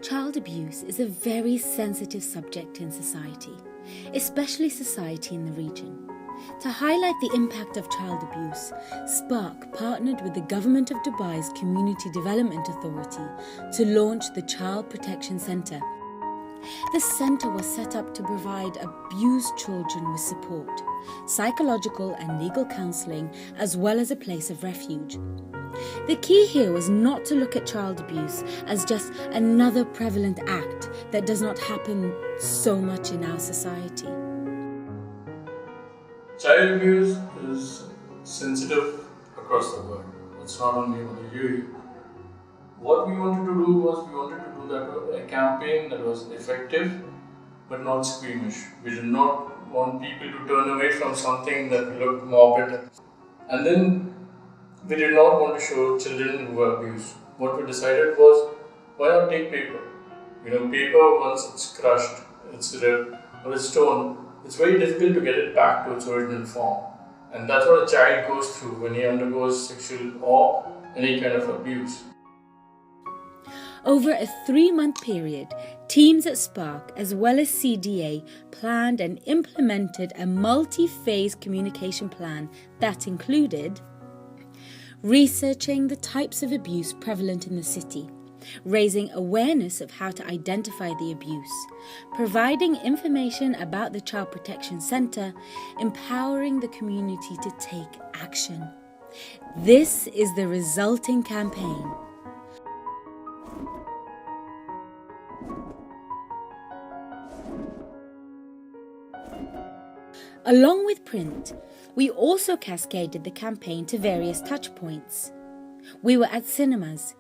Child abuse is a very sensitive subject in society, especially society in the region. To highlight the impact of child abuse, Spark partnered with the Government of Dubai's Community Development Authority to launch the Child Protection Centre. The centre was set up to provide abused children with support, psychological and legal counselling, as well as a place of refuge. The key here was not to look at child abuse as just another prevalent act that does not happen so much in our society. Child abuse is sensitive across the world. It's not only in the UAE. What we wanted to do was a campaign that was effective but not squeamish. We did not want people to turn away from something that looked morbid. And then we did not want to show children who were abused. What we decided was, why not take paper? Paper, once it's crushed, it's ripped or it's torn, it's very difficult to get it back to its original form. And that's what a child goes through when he undergoes sexual or any kind of abuse. Over a 3-month period, teams at Spark as well as CDA planned and implemented a multi-phase communication plan that included researching the types of abuse prevalent in the city, raising awareness of how to identify the abuse, providing information about the Child Protection Centre, empowering the community to take action. This is the resulting campaign. Along with print, we also cascaded the campaign to various touchpoints. We were at cinemas,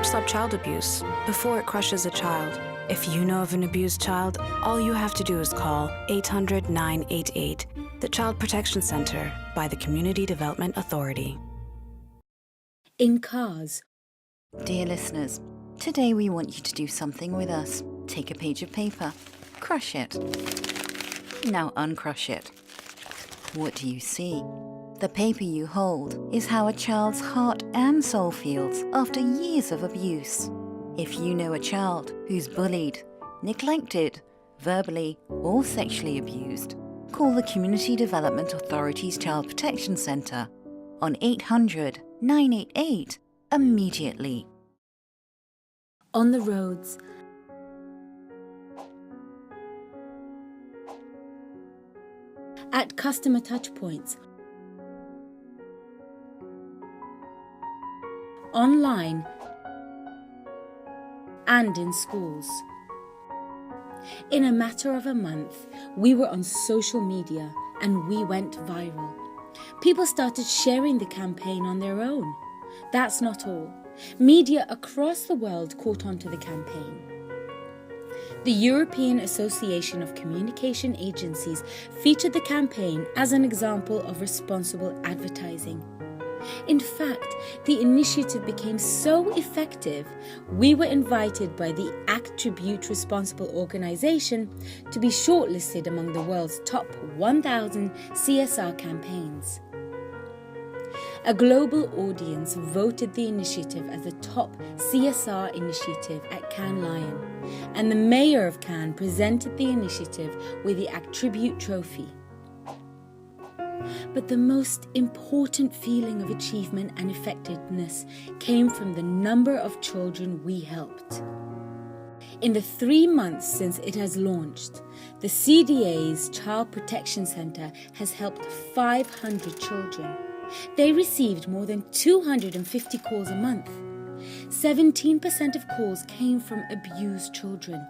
stop child abuse before it crushes a child. If you know of an abused child, all you have to do is call 800-988, the Child Protection Centre by the Community Development Authority. in cars. Dear listeners, today we want you to do something with us. Take a page of paper, crush it. Now uncrush it. What do you see? The paper you hold is how a child's heart and soul feels after years of abuse. If you know a child who's bullied, neglected, verbally or sexually abused, call the Community Development Authority's Child Protection Centre on 800-988 immediately. On the roads, at customer touchpoints, online, and in schools. In a matter of a month, we were on social media and we went viral. People started sharing the campaign on their own. That's not all. Media across the world caught on to the campaign. The European Association of Communication Agencies featured the campaign as an example of responsible advertising. In fact, the initiative became so effective, we were invited by the Attribute Responsible organization to be shortlisted among the world's top 1,000 CSR campaigns. A global audience voted the initiative as the top CSR initiative at Cannes Lion, and the mayor of Cannes presented the initiative with the Attribute Trophy. But the most important feeling of achievement and effectiveness came from the number of children we helped. In the 3 months since it has launched, the CDA's Child Protection Centre has helped 500 children. They received more than 250 calls a month. 17% of calls came from abused children.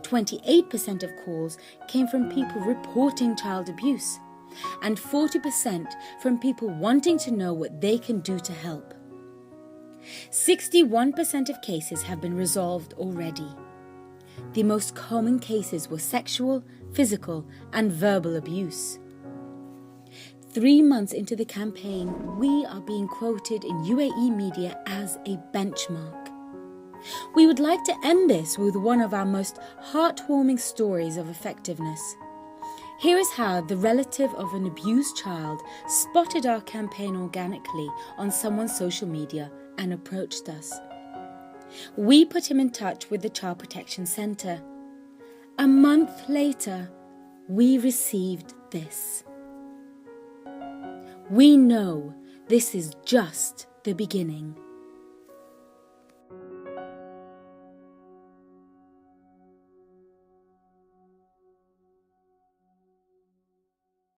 28% of calls came from people reporting child abuse, and 40% from people wanting to know what they can do to help. 61% of cases have been resolved already. The most common cases were sexual, physical, and verbal abuse. 3 months into the campaign, we are being quoted in UAE media as a benchmark. We would like to end this with one of our most heartwarming stories of effectiveness. Here is how the relative of an abused child spotted our campaign organically on someone's social media and approached us. We put him in touch with the Child Protection Centre. A month later, we received this. We know this is just the beginning.